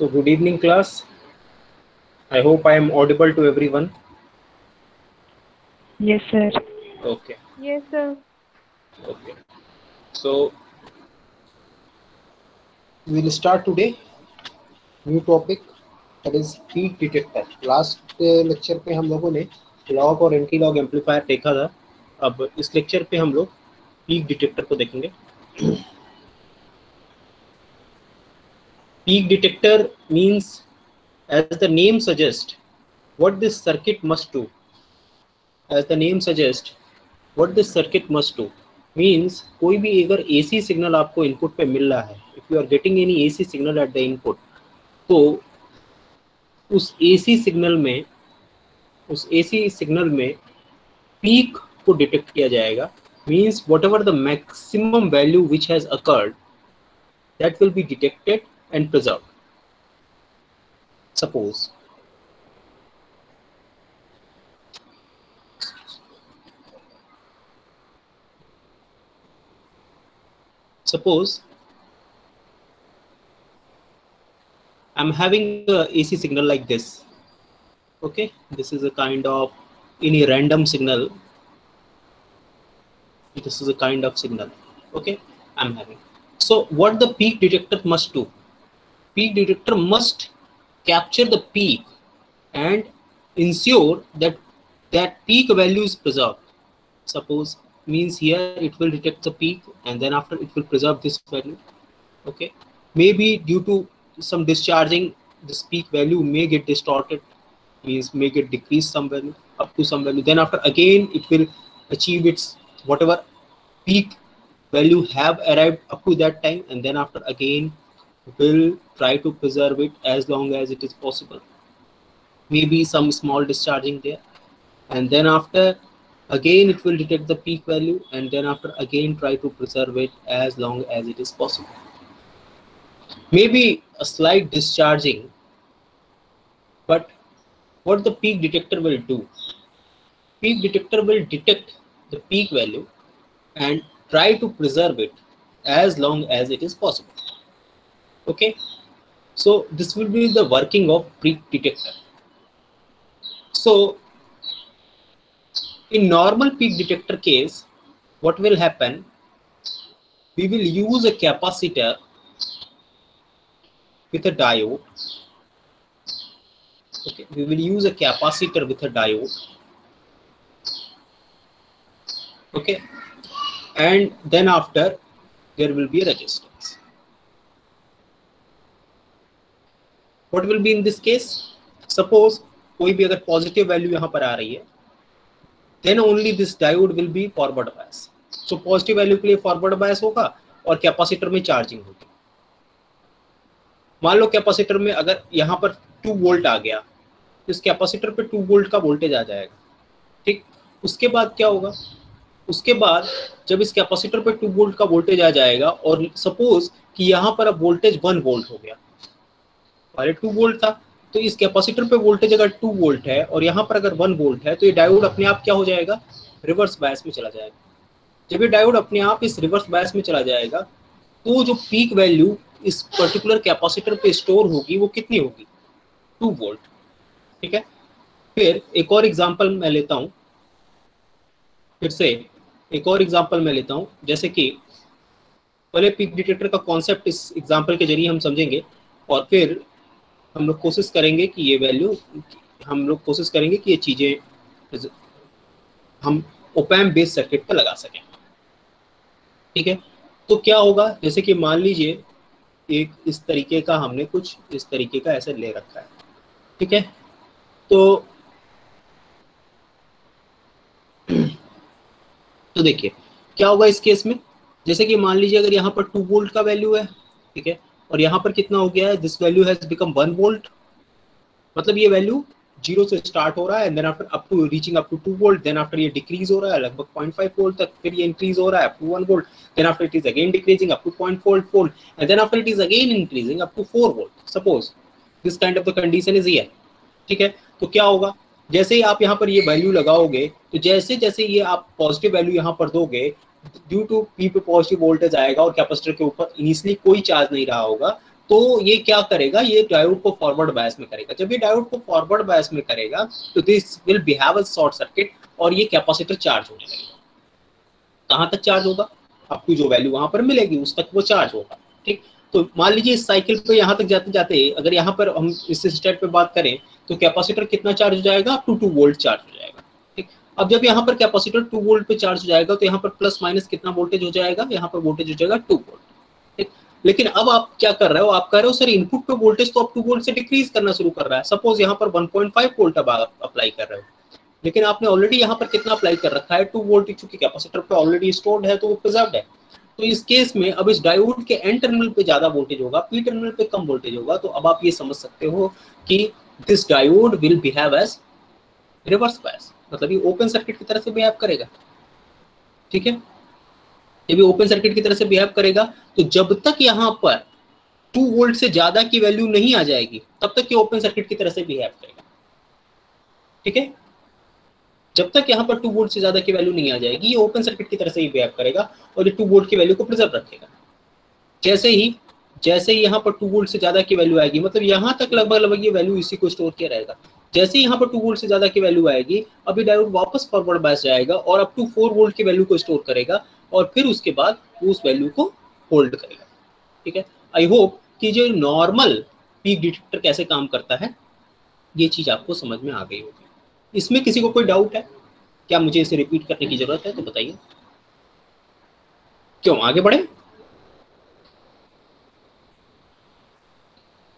So good evening class. I hope I am audible to everyone. Yes, sir. Okay. Yes, sir. Okay. So we will start today new topic, that is peak detector. Last lecture पे हम लोगों ने log और anti log amplifier देखा था. अब इस lecture पे हम लोग पीक डिटेक्टर को देखेंगे. Peak detector means, as the name suggests, what this circuit must do. As the name suggests, what this circuit must do means, कोई भी अगर AC सिग्नल आपको इनपुट पे मिल रहा है, if you are getting any AC signal at the input, तो उस AC signal में पीक को डिटेक्ट किया जाएगा. Means what ever the maximum value which has occurred, that will be detected and preserve. Suppose I'm having a AC signal like this. Okay, this is a kind of any random signal. This is a kind of signal. Okay, I'm having. So what the peak detector must do? Peak detector must capture the peak and ensure that that peak value is preserved. Suppose means here it will detect the peak and then after it will preserve this value. Okay, maybe due to some discharging, this peak value may get distorted, means may get decreased some value up to some value. Then after again it will achieve its whatever peak value have arrived up to that time, and then after again will try to preserve it as long as it is possible. Maybe some small discharging there, and then after again it will detect the peak value, and then after again try to preserve it as long as it is possible. Maybe a slight discharging, but what the peak detector will do? Peak detector will detect the peak value and try to preserve it as long as it is possible. Okay, so this will be the working of peak detector. So in normal peak detector case, what will happen? We will use a capacitor with a diode. Okay, we will use a capacitor with a diode. Okay, and then after there will be a resistance. What will be in this case? Suppose कोई भी अगर positive value यहाँ पर आ रही है, then only this diode will be forward bias. So positive value के लिए forward bias होगा और कैपेसिटर में चार्जिंग होगी. मान लो कैपेसिटर में अगर यहाँ पर 2 वोल्ट आ गया, तो इस कैपेसिटर पे 2 वोल्ट का वोल्टेज आ जाएगा. ठीक, उसके बाद क्या होगा? उसके बाद जब इस कैपेसिटर पे 2 वोल्ट का वोल्टेज आ जाएगा और सपोज कि यहाँ पर अब वोल्टेज 1 वोल्ट हो गया, पहले 2 वोल्ट था, तो इस कैपेसिटर पे वोल्टेज अगर 2 वोल्ट है और यहाँ पर अगर 1 वोल्ट है, तो ये डायोड अपने आप क्या हो जाएगा? रिवर्स बायस में चला जाएगा. जब ये डायोड अपने आप इस रिवर्स बायस में चला जाएगा, तो जो पीक वैल्यू इस पर्टिकुलर कैपेसिटर पे स्टोर होगी वो कितनी होगी? 2 वोल्ट. ठीक है, फिर एक और एग्जांपल मैं लेता हूँ. जैसे कि पहले पीक डिटेक्टर का कॉन्सेप्ट इस एग्जांपल के जरिए हम समझेंगे और फिर हम लोग कोशिश करेंगे कि ये चीज़ें हम ओपैम्प बेस्ड सर्किट पर लगा सकें. ठीक है, तो क्या होगा? जैसे कि मान लीजिए एक इस तरीके का हमने कुछ इस तरीके का ऐसे ले रखा है. ठीक है, तो देखिए क्या होगा इस केस में. जैसे कि मान लीजिए अगर यहाँ पर 2 वोल्ट का वैल्यू है, ठीक है, और यहाँ पर कितना हो गया है? This value has become 1 volt. मतलब ये वैल्यू 0 से स्टार्ट हो रहा है, then after up to reaching up to 2 volt, then after ये डिक्रीज हो रहा है लगभग 0.5 वोल्ट तक, फिर ये इंक्रीज हो रहा है up to 1 volt, then after it is again decreasing up to 0.4 volt, and then after it is again increasing up to 4 volt. Suppose this kind of the condition is here. ठीक है, तो क्या होगा? जैसे ही आप यहाँ पर ये वैल्यू लगाओगे, तो जैसे जैसे ये आप पॉजिटिव वैल्यू यहाँ पर दोगे, ड्यू टू पी पे पॉजिटिव वोल्टेज आएगा और कैपेसिटर के ऊपर इनिशियली कोई चार्ज नहीं रहा होगा, तो ये क्या करेगा, ये डायोड को फॉरवर्ड बायस में करेगा। जब ये डायोड को फॉरवर्ड बायस में करेगा तो this will behave as short circuit और ये कैपेसिटर चार्ज होने लगेगा। कहाँ तक चार्ज होगा, आपको जो वैल्यू वहां पर मिलेगी उस तक वो चार्ज होगा। ठीक, तो मान लीजिए इस साइकिल पे यहाँ तक जाते जाते अगर यहाँ पर हम इस स्टेट पे बात करें तो कैपेसिटर कितना चार्ज हो जाएगा, अप टू 2 वोल्ट चार्ज हो जाएगा। ठीक, अब जब यहाँ पर कैपेसिटर 2 वोल्ट पे चार्ज हो जाएगा तो यहाँ पर प्लस माइनस कितना वोल्टेज हो जाएगा, यहाँ पर वोल्टेज हो जाएगा 2 वोल्ट। ठीक, लेकिन अब आप क्या कर रहे हो, आप कह रहे हो सर इनपुट पे वोल्टेज तो अब 2 वोल्ट से डिक्रीज करना शुरू कर रहा है। सपोज यहाँ पर 1.5 वोल्ट अब आप अप्लाई कर रहे हो, लेकिन आपने ऑलरेडी यहाँ पर कितना अप्लाई कर रखा है, 2 वोल्ट, चूंकि कैपेसिटर पे ऑलरेडी स्टोर्ड है तो वो प्रिजर्व्ड है। तो इस केस में अब इस डायोड के एन टर्मिनल पे ज्यादा वोल्टेज होगा, पी टर्मिनल पे कम वोल्टेज होगा। तो अब आप ये समझ सकते हो कि this diode will behave as reverse bias, मतलब ये ओपन सर्किट की तरह से बिहेव करेगा। ठीक है, ये भी ओपन सर्किट की तरह से बिहेव करेगा। तो जब तक यहाँ पर 2 वोल्ट से ज्यादा की वैल्यू नहीं आ जाएगी तब तक ये ओपन सर्किट की तरह से बिहेव करेगा। ठीक है, जब तक यहाँ पर 2 वोल्ट से ज्यादा की वैल्यू नहीं आ जाएगी ये ओपन सर्किट की तरह से ही बिहेव करेगा और ये 2 वोल्ट की वैल्यू को प्रिजर्व रखेगा। जैसे ही यहाँ पर 2 वोल्ट से ज्यादा की वैल्यू आएगी, मतलब यहाँ तक लगभग ये वैल्यू इसी को स्टोर किया रहेगा। जैसे ही यहाँ पर 2 वोल्ट से ज्यादा की वैल्यू आएगी अभी डायोड वापस फॉरवर्ड बायस जाएगा और अप टू 4 वोल्ट की वैल्यू को स्टोर करेगा और फिर उसके बाद उस वैल्यू को होल्ड करेगा। ठीक है, आई होप कि जो नॉर्मल पीक डिटेक्टर कैसे काम करता है ये चीज आपको समझ में आ गई होगी। इसमें किसी को कोई डाउट है क्या, मुझे इसे रिपीट करने की जरूरत है तो बताइए। क्यों, आगे बढ़े?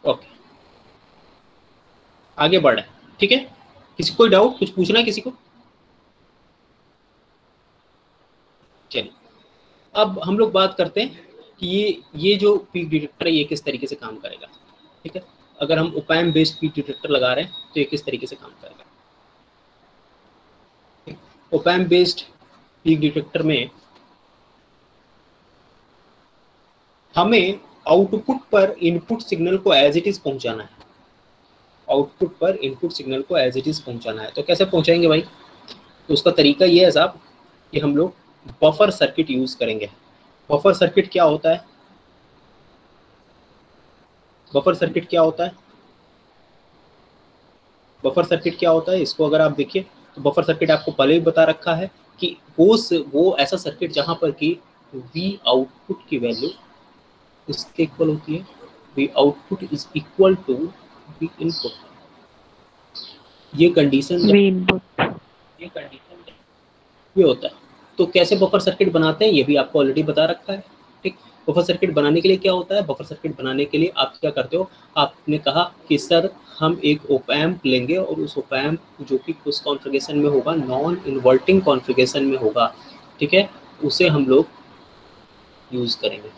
ओके, आगे बढ़ रहे हैं। ठीक है, किसी को कोई डाउट, कुछ पूछना है किसी को? चलिए अब हम लोग बात करते हैं कि ये जो पीक डिटेक्टर है ये किस तरीके से काम करेगा। ठीक है, अगर हम ओपैम्प बेस्ड पीक डिटेक्टर लगा रहे हैं तो ये किस तरीके से काम करेगा। ओपैम्प बेस्ड पीक डिटेक्टर में हमें आउटपुट पर इनपुट सिग्नल को एज इट इज पहुंचाना है। आउटपुट पर इनपुट सिग्नल को एज इट इज पहुंचाना है। तो कैसे पहुंचाएंगे भाई, तो उसका तरीका ये है साहब कि हम लोग बफर सर्किट यूज करेंगे। बफर सर्किट क्या होता है, बफर सर्किट क्या होता है, बफर सर्किट क्या होता है, इसको अगर आप देखिए तो बफर सर्किट आपको पहले ही बता रखा है कि वो ऐसा सर्किट जहां पर कि वी आउटपुट की वैल्यू इसके इक्वल होती है, V output is equal to V input. ये कंडीशन ये होता है। तो कैसे बफर सर्किट बनाते हैं ये भी आपको ऑलरेडी बता रखा है। ठीक, बफर सर्किट बनाने के लिए क्या होता है, बफर सर्किट बनाने के लिए आप क्या करते हो, आपने कहा कि सर हम एक ओपैम्प लेंगे और उस ओपैम्प जो कि उस कॉन्फ़िगरेशन में होगा, नॉन इन्वर्टिंग कॉन्फ़िगरेशन में होगा। ठीक है, उसे हम लोग यूज़ करेंगे।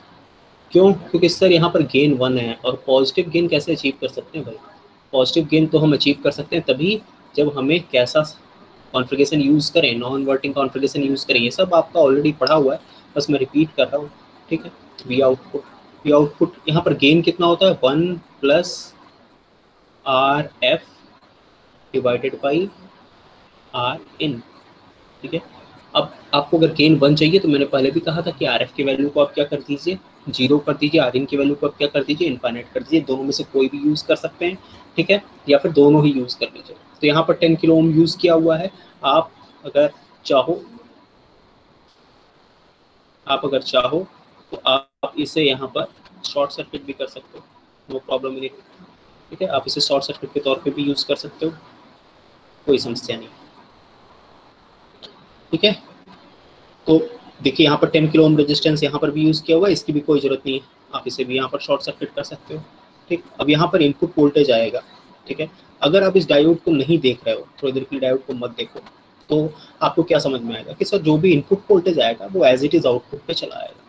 क्यों, क्योंकि सर यहाँ पर गेन 1 है और पॉजिटिव गेन कैसे अचीव कर सकते हैं भाई, पॉजिटिव गेन तो हम अचीव कर सकते हैं तभी जब हमें कैसा कॉन्फ़िगरेशन यूज़ करें, नॉन इन्वर्टिंग कॉन्फ़िगरेशन यूज़ करें। ये सब आपका ऑलरेडी पढ़ा हुआ है, बस मैं रिपीट कर रहा हूँ। ठीक है, वी आउटपुट यहाँ पर गेन कितना होता है, 1 plus R F divided by R in. ठीक है, अब आपको अगर गेन 1 चाहिए तो मैंने पहले भी कहा था कि आर एफ की वैल्यू को आप क्या कर दीजिए, 0 कर दीजिए, आर इन की वैल्यू को आप क्या कर दीजिए, इनफाइनाइट कर दीजिए। दोनों में से कोई भी यूज़ कर सकते हैं। ठीक है, या फिर दोनों ही यूज़ कर लीजिए। तो यहाँ पर 10 किलो ओम यूज़ किया हुआ है। आप अगर चाहो तो आप इसे यहाँ पर शॉर्ट सर्किट भी कर सकते हो, नो प्रॉब्लम इन इट। ठीक है, आप इसे शॉर्ट सर्किट के तौर पे भी यूज़ कर सकते हो, कोई समस्या नहीं। ठीक है, तो देखिए यहाँ पर 10 किलो ओम रेजिस्टेंस यहाँ पर भी यूज़ किया हुआ है, इसकी भी कोई ज़रूरत नहीं है, आप इसे भी यहाँ पर शॉर्ट सर्किट कर सकते हो। ठीक, अब यहाँ पर इनपुट वोल्टेज आएगा। ठीक है, अगर आप इस डायोड को नहीं देख रहे हो, थोड़ी देर के लिए डायोड को मत देखो, तो आपको क्या समझ में आएगा कि सर जो भी इनपुट वोल्टेज आएगा वो एज इट इज आउटपुट पे चला आएगा।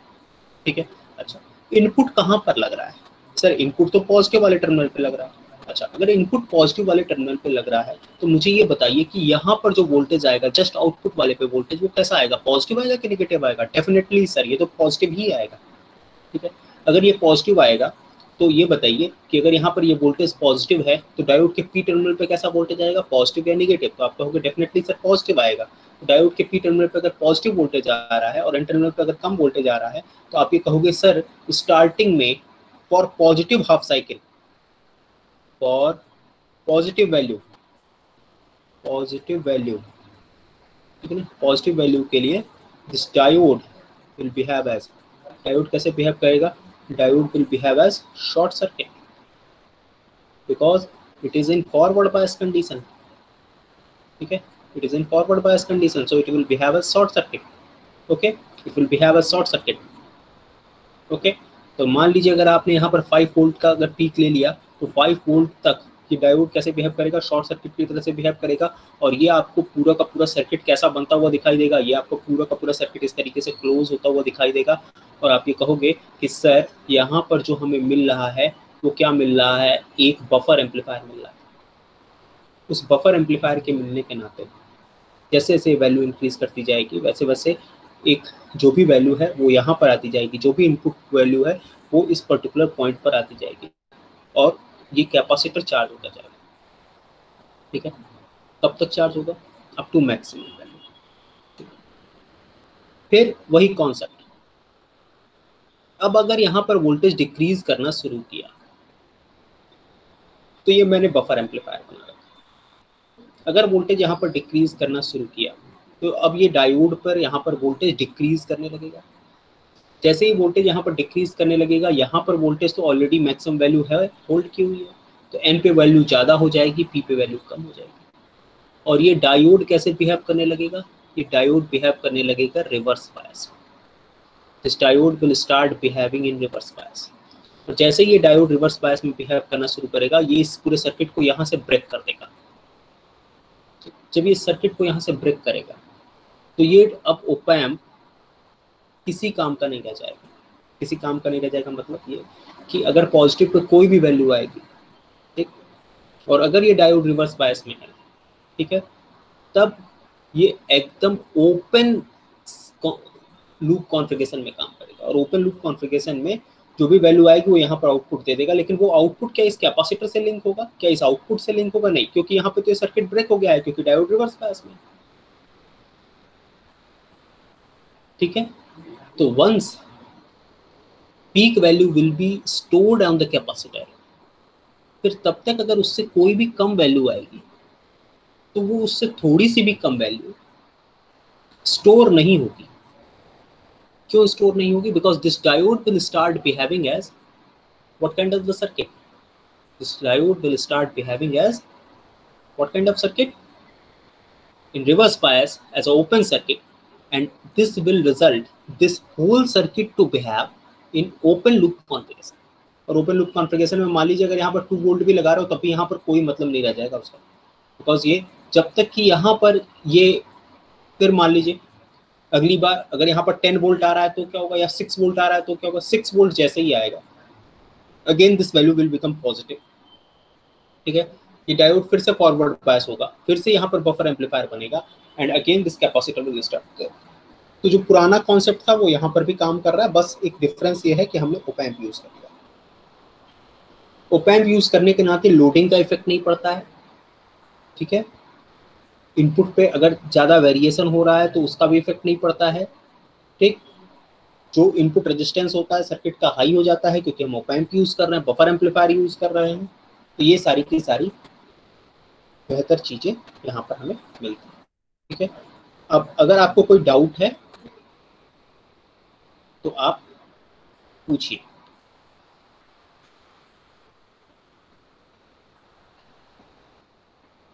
ठीक है, अच्छा इनपुट कहाँ पर लग रहा है, सर इनपुट तो पॉजिटिव वाले टर्मिनल पे लग रहा है। अच्छा, अगर इनपुट पॉजिटिव वाले टर्मिनल पे लग रहा है तो मुझे ये बताइए कि यहाँ पर जो वोल्टेज आएगा जस्ट आउटपुट वाले पे वोल्टेज, वो कैसा आएगा, पॉजिटिव आएगा कि नेगेटिव आएगा? डेफिनेटली सर ये तो पॉजिटिव ही आएगा। ठीक है, अगर ये पॉजिटिव आएगा तो ये बताइए कि अगर यहाँ पर ये वोल्टेज पॉजिटिव है तो डायोड के पी टर्मिनल पे कैसा वोल्टेज आएगा, पॉजिटिव या नेगेटिव? तो आप कहोगे डेफिनेटली सर पॉजिटिव आएगा। तो डायोड के पी टर्मिनल पे अगर पॉजिटिव वोल्टेज आ रहा है और एन टर्मिनल पे अगर कम वोल्टेज आ रहा है तो आप ये कहोगे सर स्टार्टिंग में for positive half cycle, for positive value, ठीक है ना, पॉजिटिव वैल्यू के लिए this diode will behave as, diode कैसे बिहेव करेगा, diode will behave as short circuit because it is in forward bias condition, ठीक है, it is in forward bias condition, so it will behave as short circuit, okay, it will behave as short circuit, okay। तो मान लीजिए अगर आपने यहाँ पर 5 volt का अगर पीक ले लिया तो 5 वोल्ट तक ये डायोड कैसे बिहेव करेगा, शॉर्ट सर्किट की तरह से बिहेव करेगा, और ये आपको पूरा का पूरा सर्किट कैसा बनता हुआ दिखाई देगा, ये आपको पूरा का पूरा सर्किट इस तरीके से क्लोज होता हुआ दिखाई देगा, और आप ये कहोगे कि सर यहाँ पर जो हमें मिल रहा है वो क्या मिल रहा है, एक बफर एम्पलीफायर मिल रहा है। उस बफर एम्पलीफायर के मिलने के नाते जैसे जैसे वैल्यू इंक्रीज करती जाएगी वैसे वैसे एक जो भी वैल्यू है वो यहाँ पर आती जाएगी, जो भी इनपुट वैल्यू है वो इस पर्टिकुलर पॉइंट पर आती जाएगी और ये कैपेसिटर चार्ज होता जाएगा, ठीक है। कब तक चार्ज होगा, अप टू मैक्सिमम वैल्यू। फिर वही कॉन्सेप्ट, अब अगर यहाँ पर वोल्टेज डिक्रीज करना शुरू किया तो ये मैंने बफर एम्पलीफायर बना रखा, अगर वोल्टेज यहाँ पर डिक्रीज करना शुरू किया तो अब ये डायोड पर यहाँ पर वोल्टेज डिक्रीज करने लगेगा। जैसे ही वोल्टेज यहाँ पर डिक्रीज करने लगेगा, यहाँ पर वोल्टेज तो ऑलरेडी मैक्सिमम वैल्यू है, होल्ड की हुई है, तो एन पे वैल्यू ज़्यादा हो जाएगी, पी पे वैल्यू कम हो जाएगी। और ये डायोड कैसे बिहेव करने लगेगा, ये डायोड बिहेव करने लगेगा reverse bias. This diode will start behaving in reverse bias, और जैसे ही ये डायोड रिवर्स बायस में बिहेव करना शुरू करेगा ये इस पूरे सर्किट को यहाँ से ब्रेक कर देगा। जब ये सर्किट को यहाँ से ब्रेक करेगा तो ये अब ओप एम्प किसी काम का नहीं रह जाएगा। किसी काम का नहीं रह जाएगा मतलब ये कि अगर पॉजिटिव पे कोई भी वैल्यू आएगी, ठीक, और अगर ये डायोड रिवर्स बायस में है, ठीक है, तब ये एकदम ओपन लूप कॉन्फ़िगरेशन में काम करेगा, और ओपन लूप कॉन्फ़िगरेशन में जो भी वैल्यू आएगी वो यहाँ पर आउटपुट दे देगा। लेकिन वो आउटपुट क्या इस कैपेसिटर से लिंक होगा, क्या इस आउटपुट से लिंक होगा, नहीं, क्योंकि यहाँ पे तो ये सर्किट ब्रेक हो गया है क्योंकि डायोड रिवर्स बायस में, ठीक है। तो once peak value will be stored on the capacitor, फिर तब तक अगर उससे कोई भी कम वैल्यू आएगी तो वो उससे थोड़ी सी भी कम वैल्यू स्टोर नहीं होगी। क्यों स्टोर नहीं होगी, because this diode will start behaving as what kind of the circuit, this diode will start behaving as what kind of circuit, in reverse bias as an open circuit, and this will result this whole circuit to behave in open loop configuration। और open loop configuration में मान लीजिए अगर यहाँ पर 2 volt भी लगा रहे हो तब भी यहाँ पर कोई मतलब नहीं रह जाएगा उसका, बिकॉज ये जब तक कि यहाँ पर ये, फिर मान लीजिए अगली बार अगर यहाँ पर 10 वोल्ट आ रहा है तो क्या होगा, या 6 वोल्ट आ रहा है तो क्या होगा, 6 वोल्ट जैसे ही आएगा again this value will become positive, ठीक है। ये डायोड फिर से फॉरवर्ड बायस होगा, फिर से यहाँ पर बफर एम्पलीफायर बनेगा, and again this capacitor will start. तो जो पुराना कॉन्सेप्ट था वो यहाँ पर भी काम कर रहा है, बस एक डिफरेंस ये है कि हमने ओप एम्प यूज कर लिया। ओप एम्प यूज करने के नाते लोडिंग का इफेक्ट नहीं पड़ता है, ठीक है। इनपुट पे अगर ज़्यादा वेरिएशन हो रहा है तो उसका भी इफेक्ट नहीं पड़ता है, ठीक। जो इनपुट रेजिस्टेंस होता है सर्किट का हाई हो जाता है क्योंकि हम ओप एम्प यूज कर रहे हैं, बफर एम्पलीफायर यूज कर रहे हैं, तो ये सारी की सारी बेहतर चीजें यहाँ पर हमें मिलती हैं, ठीक है। अब अगर आपको कोई डाउट है तो आप पूछिए।